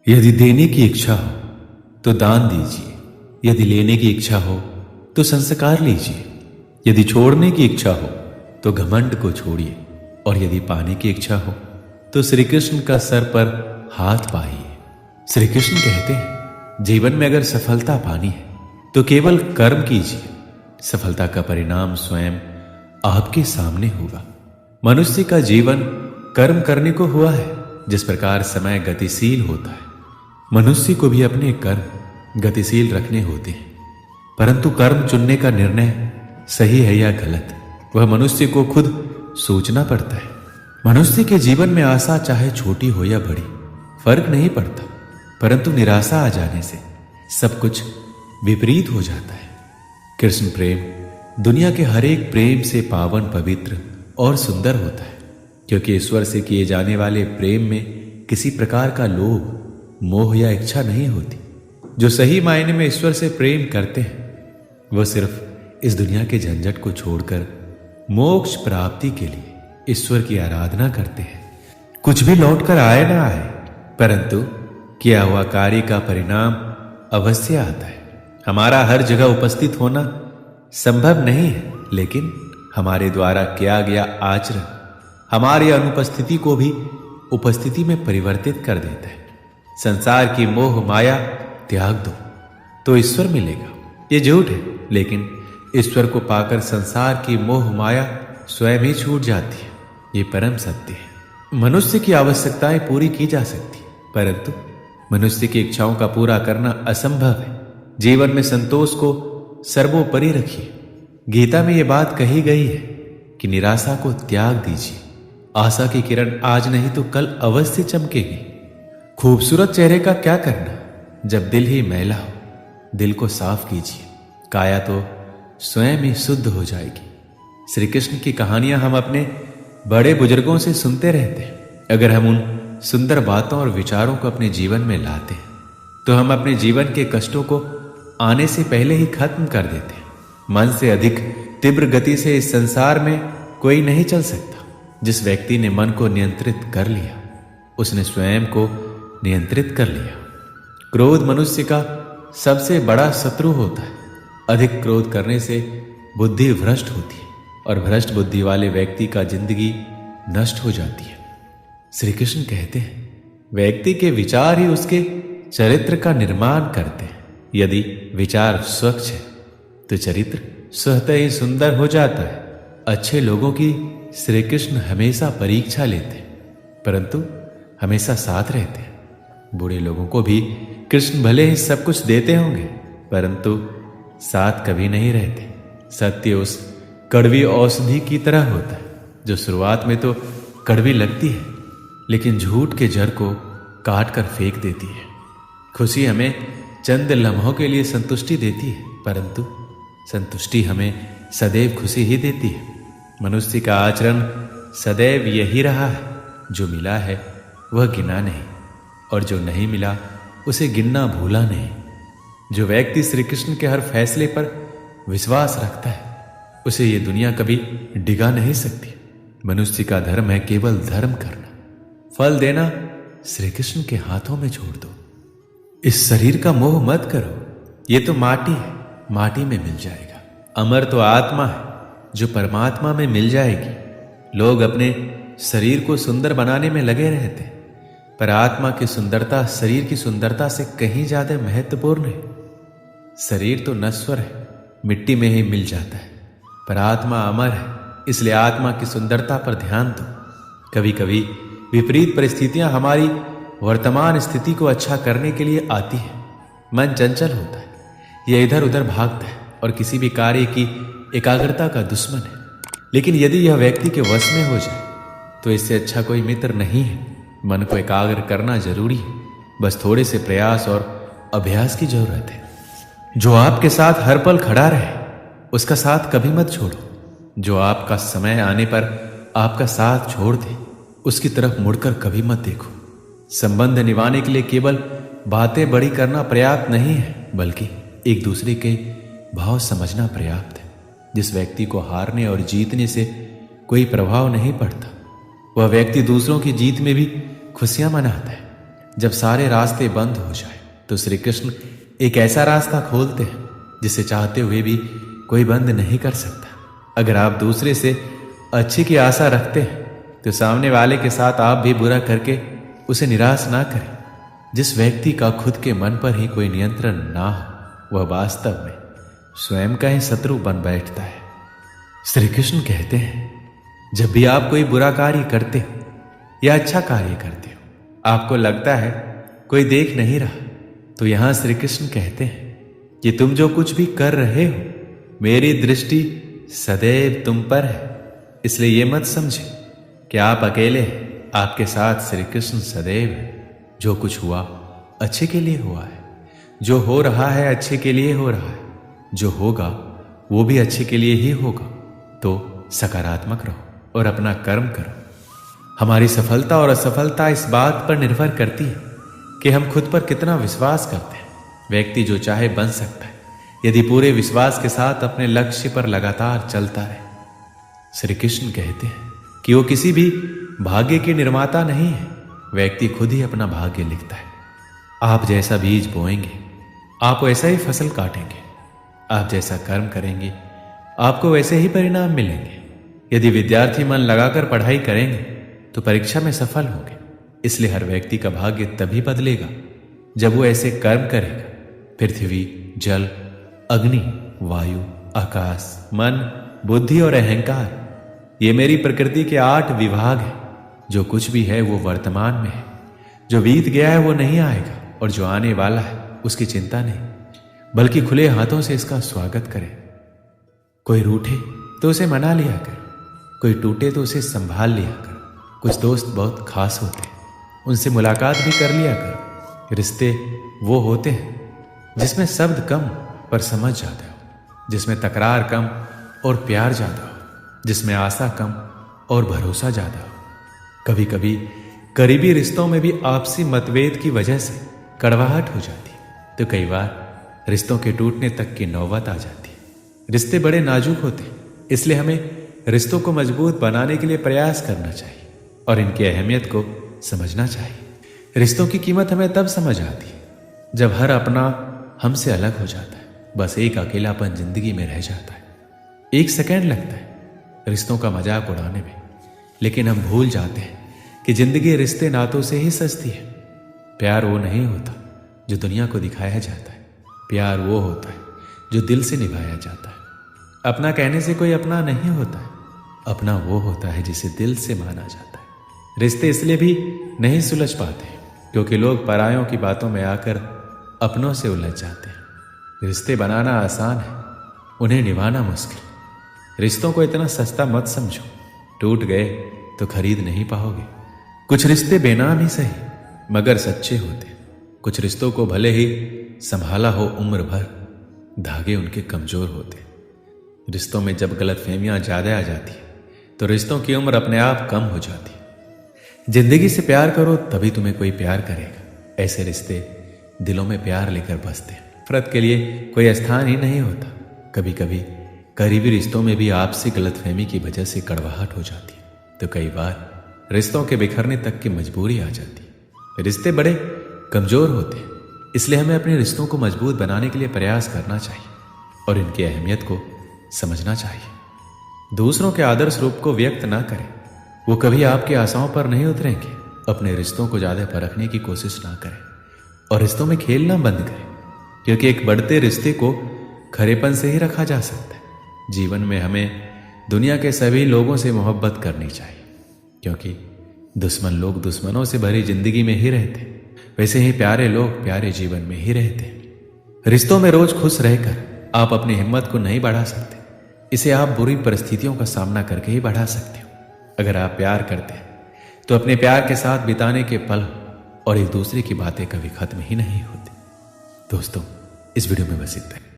यदि देने की इच्छा हो तो दान दीजिए, यदि लेने की इच्छा हो तो संस्कार लीजिए, यदि छोड़ने की इच्छा हो तो घमंड को छोड़िए, और यदि पाने की इच्छा हो तो श्री कृष्ण का सर पर हाथ पाइए। श्री कृष्ण कहते हैं, जीवन में अगर सफलता पानी है तो केवल कर्म कीजिए, सफलता का परिणाम स्वयं आपके सामने होगा। मनुष्य का जीवन कर्म करने को हुआ है। जिस प्रकार समय गतिशील होता है, मनुष्य को भी अपने कर्म गतिशील रखने होते हैं, परंतु कर्म चुनने का निर्णय सही है या गलत, वह मनुष्य को खुद सोचना पड़ता है। मनुष्य के जीवन में आशा चाहे छोटी हो या बड़ी फर्क नहीं पड़ता, परंतु निराशा आ जाने से सब कुछ विपरीत हो जाता है। कृष्ण प्रेम दुनिया के हर एक प्रेम से पावन, पवित्र और सुंदर होता है, क्योंकि ईश्वर से किए जाने वाले प्रेम में किसी प्रकार का लोभ, मोह या इच्छा नहीं होती। जो सही मायने में ईश्वर से प्रेम करते हैं वह सिर्फ इस दुनिया के झंझट को छोड़कर मोक्ष प्राप्ति के लिए ईश्वर की आराधना करते हैं। कुछ भी लौट कर आए ना आए, परंतु किया हुआ कार्य का परिणाम अवश्य आता है। हमारा हर जगह उपस्थित होना संभव नहीं है, लेकिन हमारे द्वारा किया गया आचरण हमारी अनुपस्थिति को भी उपस्थिति में परिवर्तित कर देता है। संसार की मोह माया त्याग दो तो ईश्वर मिलेगा, ये झूठ है, लेकिन ईश्वर को पाकर संसार की मोह माया स्वयं ही छूट जाती है, ये परम सत्य है। मनुष्य की आवश्यकताएं पूरी की जा सकती, परंतु मनुष्य की इच्छाओं का पूरा करना असंभव है। जीवन में संतोष को सर्वोपरि रखिए। गीता में यह बात कही गई है कि निराशा को त्याग दीजिए, आशा की किरण आज नहीं तो कल अवश्य चमकेगी। खूबसूरत चेहरे का क्या करना जब दिल ही मैला हो। दिल को साफ कीजिए, काया तो स्वयं ही शुद्ध हो जाएगी। श्री कृष्ण की कहानियां हम अपने बड़े बुजुर्गों से सुनते रहते हैं। अगर हम उन सुंदर बातों और विचारों को अपने जीवन में लाते हैं तो हम अपने जीवन के कष्टों को आने से पहले ही खत्म कर देते हैं। मन से अधिक तीव्र गति से इस संसार में कोई नहीं चल सकता। जिस व्यक्ति ने मन को नियंत्रित कर लिया उसने स्वयं को नियंत्रित कर लिया। क्रोध मनुष्य का सबसे बड़ा शत्रु होता है। अधिक क्रोध करने से बुद्धि भ्रष्ट होती है, और भ्रष्ट बुद्धि वाले व्यक्ति का जिंदगी नष्ट हो जाती है। श्री कृष्ण कहते हैं, व्यक्ति के विचार ही उसके चरित्र का निर्माण करते हैं। यदि विचार स्वच्छ है तो चरित्र स्वतः ही सुंदर हो जाता है। अच्छे लोगों की श्री कृष्ण हमेशा परीक्षा लेते हैं, परंतु हमेशा साथ रहते हैं। बुरे लोगों को भी कृष्ण भले ही सब कुछ देते होंगे, परंतु साथ कभी नहीं रहते। सत्य उस कड़वी औषधि की तरह होता है जो शुरुआत में तो कड़वी लगती है, लेकिन झूठ के जड़ को काट कर फेंक देती है। खुशी हमें चंद लम्हों के लिए संतुष्टि देती है, परंतु संतुष्टि हमें सदैव खुशी ही देती है। मनुष्य का आचरण सदैव यही रहा है, जो मिला है वह गिना नहीं, और जो नहीं मिला उसे गिनना भूला नहीं। जो व्यक्ति श्री कृष्ण के हर फैसले पर विश्वास रखता है उसे ये दुनिया कभी डिगा नहीं सकती। मनुष्य का धर्म है केवल धर्म करना, फल देना श्री कृष्ण के हाथों में छोड़ दो। इस शरीर का मोह मत करो, ये तो माटी है, माटी में मिल जाएगा। अमर तो आत्मा है जो परमात्मा में मिल जाएगी। लोग अपने शरीर को सुंदर बनाने में लगे रहते हैं, पर आत्मा की सुंदरता शरीर की सुंदरता से कहीं ज्यादा महत्वपूर्ण है। शरीर तो नश्वर है, मिट्टी में ही मिल जाता है, पर आत्मा अमर है, इसलिए आत्मा की सुंदरता पर ध्यान दो। कभी कभी विपरीत परिस्थितियां हमारी वर्तमान स्थिति को अच्छा करने के लिए आती है। मन चंचल होता है, यह इधर उधर भागता है और किसी भी कार्य की एकाग्रता का दुश्मन है। लेकिन यदि यह व्यक्ति के वश में हो जाए तो इससे अच्छा कोई मित्र नहीं है। मन को एकाग्र करना जरूरी है, बस थोड़े से प्रयास और अभ्यास की जरूरत है। जो आपके साथ हर पल खड़ा रहे उसका साथ कभी मत छोड़ो। जो आपका समय आने पर आपका साथ छोड़ दे उसकी तरफ मुड़कर कभी मत देखो। संबंध निभाने के लिए केवल बातें बड़ी करना पर्याप्त नहीं है, बल्कि एक दूसरे के भाव समझना पर्याप्त है। जिस व्यक्ति को हारने और जीतने से कोई प्रभाव नहीं पड़ता, वह व्यक्ति दूसरों की जीत में भी खुशियां मनाता है। जब सारे रास्ते बंद हो जाए तो श्री कृष्ण एक ऐसा रास्ता खोलते हैं जिसे चाहते हुए भी कोई बंद नहीं कर सकता। अगर आप दूसरे से अच्छे की आशा रखते हैं तो सामने वाले के साथ आप भी बुरा करके उसे निराश ना करें। जिस व्यक्ति का खुद के मन पर ही कोई नियंत्रण ना हो वह वास्तव में स्वयं का ही शत्रु बन बैठता है। श्री कृष्ण कहते हैं, जब भी आप कोई बुरा कार्य करते हो या अच्छा कार्य करते हो, आपको लगता है कोई देख नहीं रहा, तो यहां श्री कृष्ण कहते हैं कि तुम जो कुछ भी कर रहे हो मेरी दृष्टि सदैव तुम पर है। इसलिए ये मत समझे कि आप अकेले हैं, आपके साथ श्री कृष्ण सदैव है। जो कुछ हुआ अच्छे के लिए हुआ है, जो हो रहा है अच्छे के लिए हो रहा है, जो होगा वो भी अच्छे के लिए ही होगा। तो सकारात्मक रहो और अपना कर्म करो। हमारी सफलता और असफलता इस बात पर निर्भर करती है कि हम खुद पर कितना विश्वास करते हैं। व्यक्ति जो चाहे बन सकता है यदि पूरे विश्वास के साथ अपने लक्ष्य पर लगातार चलता रहे। श्री कृष्ण कहते हैं कि वो किसी भी भाग्य के निर्माता नहीं है, व्यक्ति खुद ही अपना भाग्य लिखता है। आप जैसा बीज बोएंगे आप वैसा ही फसल काटेंगे, आप जैसा कर्म करेंगे आपको वैसे ही परिणाम मिलेंगे। यदि विद्यार्थी मन लगाकर पढ़ाई करेंगे तो परीक्षा में सफल होंगे। इसलिए हर व्यक्ति का भाग्य तभी बदलेगा जब वो ऐसे कर्म करेगा। पृथ्वी, जल, अग्नि, वायु, आकाश, मन, बुद्धि और अहंकार, ये मेरी प्रकृति के 8 विभाग हैं। जो कुछ भी है वो वर्तमान में है, जो बीत गया है वो नहीं आएगा और जो आने वाला है उसकी चिंता नहीं, बल्कि खुले हाथों से इसका स्वागत करें। कोई रूठे तो उसे मना लिया कर, कोई टूटे तो उसे संभाल लिया कर। कुछ दोस्त बहुत खास होते हैं, उनसे मुलाकात भी कर लिया कर। रिश्ते वो होते हैं जिसमें शब्द कम पर समझ ज्यादा हो, जिसमें तकरार कम और प्यार ज्यादा हो, जिसमें आशा कम और भरोसा ज्यादा हो। कभी कभी करीबी रिश्तों में भी आपसी मतभेद की वजह से कड़वाहट हो जाती है, तो कई बार रिश्तों के टूटने तक की नौबत आ जाती है। रिश्ते बड़े नाजुक होते हैं, इसलिए हमें रिश्तों को मजबूत बनाने के लिए प्रयास करना चाहिए और इनकी अहमियत को समझना चाहिए। रिश्तों की कीमत हमें तब समझ आती है जब हर अपना हमसे अलग हो जाता है। बस एक अकेलापन जिंदगी में रह जाता है। 1 सेकंड लगता है रिश्तों का मजाक उड़ाने में, लेकिन हम भूल जाते हैं कि जिंदगी रिश्ते नातों से ही सजती है। प्यार वो नहीं होता जो दुनिया को दिखाया जाता है, प्यार वो होता है जो दिल से निभाया जाता है। अपना कहने से कोई अपना नहीं होता है, अपना वो होता है जिसे दिल से माना जाता है। रिश्ते इसलिए भी नहीं सुलझ पाते क्योंकि लोग परायों की बातों में आकर अपनों से उलझ जाते हैं। रिश्ते बनाना आसान है, उन्हें निभाना मुश्किल। रिश्तों को इतना सस्ता मत समझो, टूट गए तो खरीद नहीं पाओगे। कुछ रिश्ते बेनाम ही सही मगर सच्चे होते। कुछ रिश्तों को भले ही संभाला हो उम्र भर, धागे उनके कमजोर होते। रिश्तों में जब गलतफहमियां ज्यादा आ जाती है तो रिश्तों की उम्र अपने आप कम हो जाती है। जिंदगी से प्यार करो तभी तुम्हें कोई प्यार करेगा। ऐसे रिश्ते दिलों में प्यार लेकर बसते हैं। नफरत के लिए कोई स्थान ही नहीं होता। कभी कभी करीबी रिश्तों में भी आपसी गलतफहमी की वजह से कड़वाहट हो जाती है, तो कई बार रिश्तों के बिखरने तक की मजबूरी आ जाती है। रिश्ते बड़े कमजोर होते हैं, इसलिए हमें अपने रिश्तों को मजबूत बनाने के लिए प्रयास करना चाहिए और इनकी अहमियत को समझना चाहिए। दूसरों के आदर्श रूप को व्यक्त ना करें, वो कभी आपकी आशाओं पर नहीं उतरेंगे। अपने रिश्तों को ज्यादा परखने की कोशिश ना करें और रिश्तों में खेलना बंद करें, क्योंकि एक बढ़ते रिश्ते को खरेपन से ही रखा जा सकता है। जीवन में हमें दुनिया के सभी लोगों से मोहब्बत करनी चाहिए, क्योंकि दुश्मन लोग दुश्मनों से भरी जिंदगी में ही रहते, वैसे ही प्यारे लोग प्यारे जीवन में ही रहते। रिश्तों में रोज खुश रहकर आप अपनी हिम्मत को नहीं बढ़ा सकते, इसे आप बुरी परिस्थितियों का सामना करके ही बढ़ा सकते हो। अगर आप प्यार करते हैं तो अपने प्यार के साथ बिताने के पल और एक दूसरे की बातें कभी खत्म ही नहीं होती। दोस्तों, इस वीडियो में बस इतना ही।